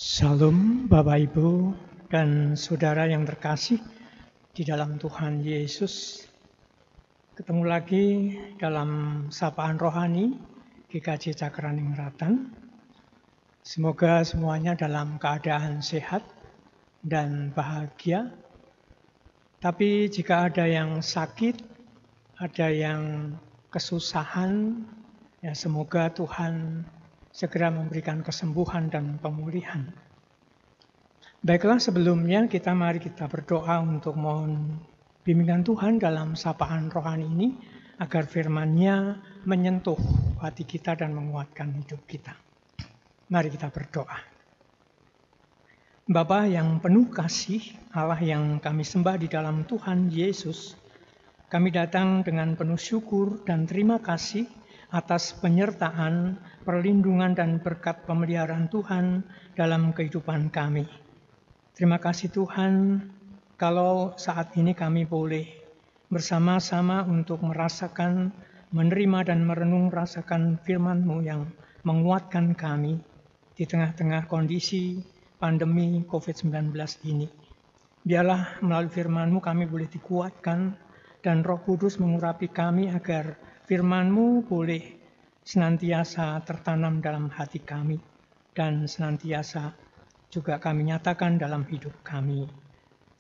Salam Bapak Ibu dan Saudara yang terkasih di dalam Tuhan Yesus. Ketemu lagi dalam Sapaan Rohani GKJ Cakraningrat. Semoga semuanya dalam keadaan sehat dan bahagia. Tapi jika ada yang sakit, ada yang kesusahan, ya semoga Tuhan segera memberikan kesembuhan dan pemulihan. Baiklah, sebelumnya mari kita berdoa untuk mohon bimbingan Tuhan dalam sapaan rohani ini, agar firman-Nya menyentuh hati kita dan menguatkan hidup kita. Mari kita berdoa. Bapa yang penuh kasih, Allah yang kami sembah di dalam Tuhan Yesus, kami datang dengan penuh syukur dan terima kasih atas penyertaan, perlindungan, dan berkat pemeliharaan Tuhan dalam kehidupan kami. Terima kasih Tuhan, kalau saat ini kami boleh bersama-sama untuk merasakan, menerima, dan merenung rasakan firman-Mu yang menguatkan kami di tengah-tengah kondisi pandemi COVID-19 ini. Biarlah melalui firman-Mu kami boleh dikuatkan dan Roh Kudus mengurapi kami agar firman-Mu boleh senantiasa tertanam dalam hati kami dan senantiasa juga kami nyatakan dalam hidup kami.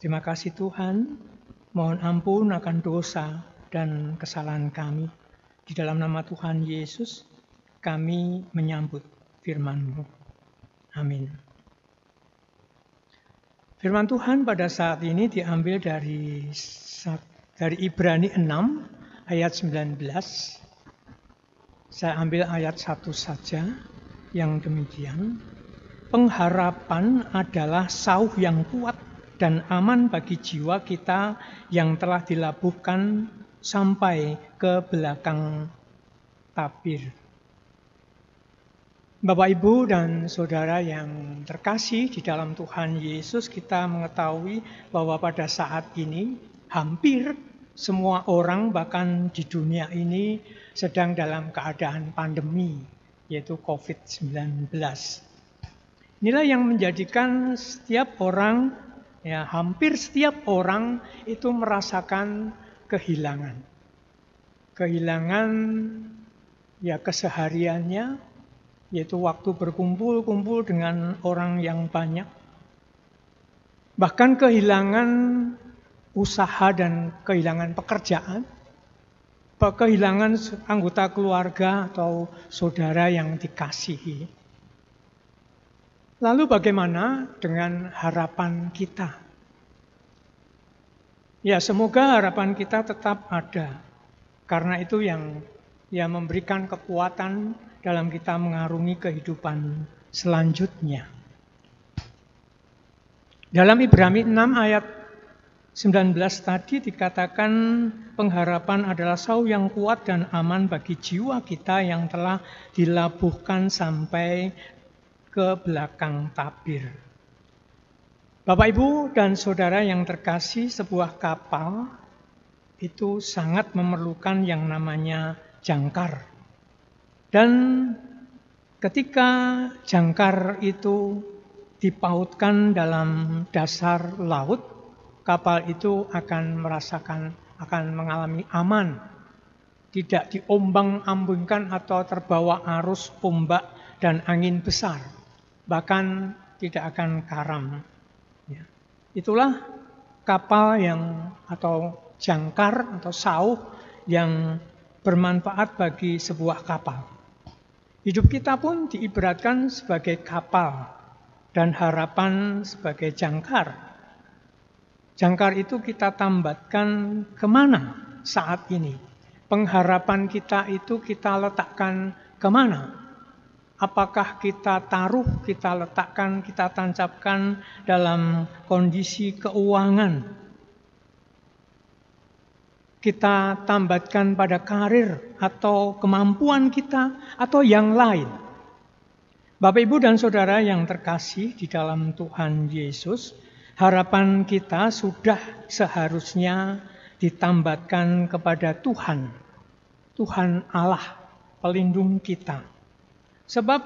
Terima kasih Tuhan, mohon ampun akan dosa dan kesalahan kami. Di dalam nama Tuhan Yesus, kami menyambut firman-Mu. Amin. Firman Tuhan pada saat ini diambil dari Ibrani 6 ayat 19. Saya ambil ayat 1 saja yang demikian. Pengharapan adalah sauh yang kuat dan aman bagi jiwa kita yang telah dilabuhkan sampai ke belakang tabir. Bapak, Ibu, dan Saudara yang terkasih di dalam Tuhan Yesus, kita mengetahui bahwa pada saat ini hampir semua orang bahkan di dunia ini sedang dalam keadaan pandemi, yaitu COVID-19. Inilah yang menjadikan setiap orang, ya hampir setiap orang itu merasakan kehilangan. Kehilangan ya kesehariannya, yaitu waktu berkumpul dengan orang yang banyak. Bahkan kehilangan usaha dan kehilangan pekerjaan, kehilangan anggota keluarga atau saudara yang dikasihi. Lalu bagaimana dengan harapan kita? Ya, semoga harapan kita tetap ada. Karena itu yang memberikan kekuatan dalam kita mengarungi kehidupan selanjutnya. Dalam Ibrani 6 ayat 19 tadi dikatakan pengharapan adalah sauh yang kuat dan aman bagi jiwa kita yang telah dilabuhkan sampai ke belakang tabir. Bapak, Ibu, dan Saudara yang terkasih, sebuah kapal itu sangat memerlukan yang namanya jangkar. Dan ketika jangkar itu dipautkan dalam dasar laut, kapal itu akan mengalami aman, tidak diombang-ambingkan atau terbawa arus ombak dan angin besar, bahkan tidak akan karam. Ya. Itulah kapal atau jangkar atau sauh yang bermanfaat bagi sebuah kapal. Hidup kita pun diibaratkan sebagai kapal dan harapan sebagai jangkar. Jangkar itu kita tambatkan kemana saat ini? Pengharapan kita itu kita letakkan kemana? Apakah kita taruh, kita letakkan, kita tancapkan dalam kondisi keuangan? Kita tambatkan pada karir atau kemampuan kita atau yang lain? Bapak, Ibu, dan Saudara yang terkasih di dalam Tuhan Yesus, harapan kita sudah seharusnya ditambatkan kepada Tuhan Allah, pelindung kita. Sebab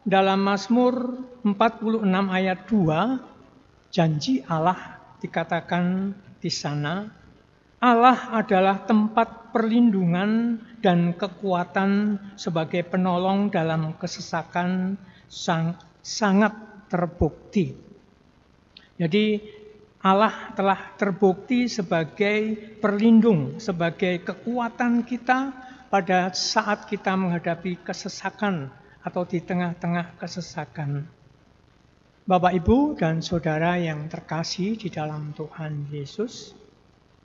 dalam Mazmur 46 ayat 2, janji Allah dikatakan di sana, Allah adalah tempat perlindungan dan kekuatan sebagai penolong dalam kesesakan sangat terbukti. Jadi Allah telah terbukti sebagai perlindung, sebagai kekuatan kita pada saat kita menghadapi kesesakan atau di tengah-tengah kesesakan. Bapak, Ibu, dan Saudara yang terkasih di dalam Tuhan Yesus,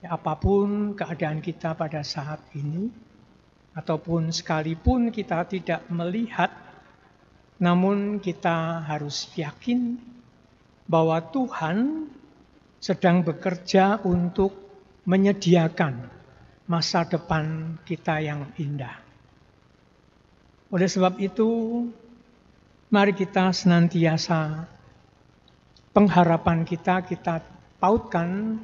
apapun keadaan kita pada saat ini, ataupun sekalipun kita tidak melihat, namun kita harus yakin bahwa Tuhan sedang bekerja untuk menyediakan masa depan kita yang indah. Oleh sebab itu, mari kita senantiasa pengharapan kita pautkan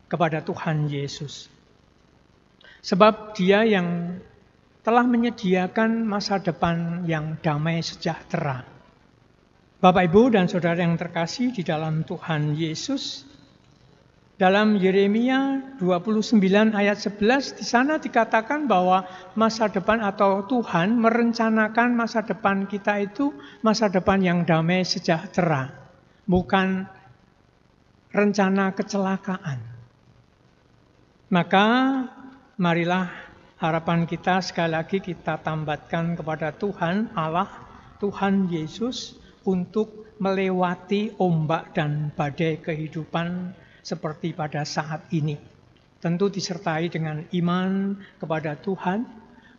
kepada Tuhan Yesus. Sebab Dia yang telah menyediakan masa depan yang damai sejahtera. Bapak, Ibu, dan Saudara yang terkasih di dalam Tuhan Yesus, dalam Yeremia 29 ayat 11, di sana dikatakan bahwa masa depan atau Tuhan merencanakan masa depan kita itu masa depan yang damai sejahtera, bukan rencana kecelakaan. Maka marilah harapan kita sekali lagi kita tambatkan kepada Tuhan Allah, Tuhan Yesus, untuk melewati ombak dan badai kehidupan seperti pada saat ini. Tentu disertai dengan iman kepada Tuhan,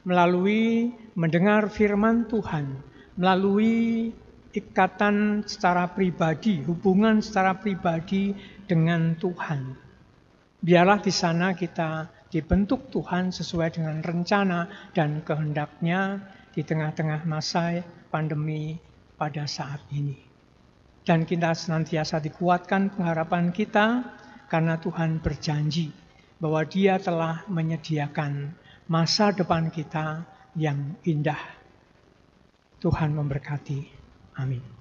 melalui mendengar firman Tuhan, melalui ikatan secara pribadi, hubungan secara pribadi dengan Tuhan. Biarlah di sana kita dibentuk Tuhan sesuai dengan rencana dan kehendaknya di tengah-tengah masa pandemi pada saat ini. Dan kita senantiasa dikuatkan pengharapan kita karena Tuhan berjanji bahwa Dia telah menyediakan masa depan kita yang indah. Tuhan memberkati. Amin.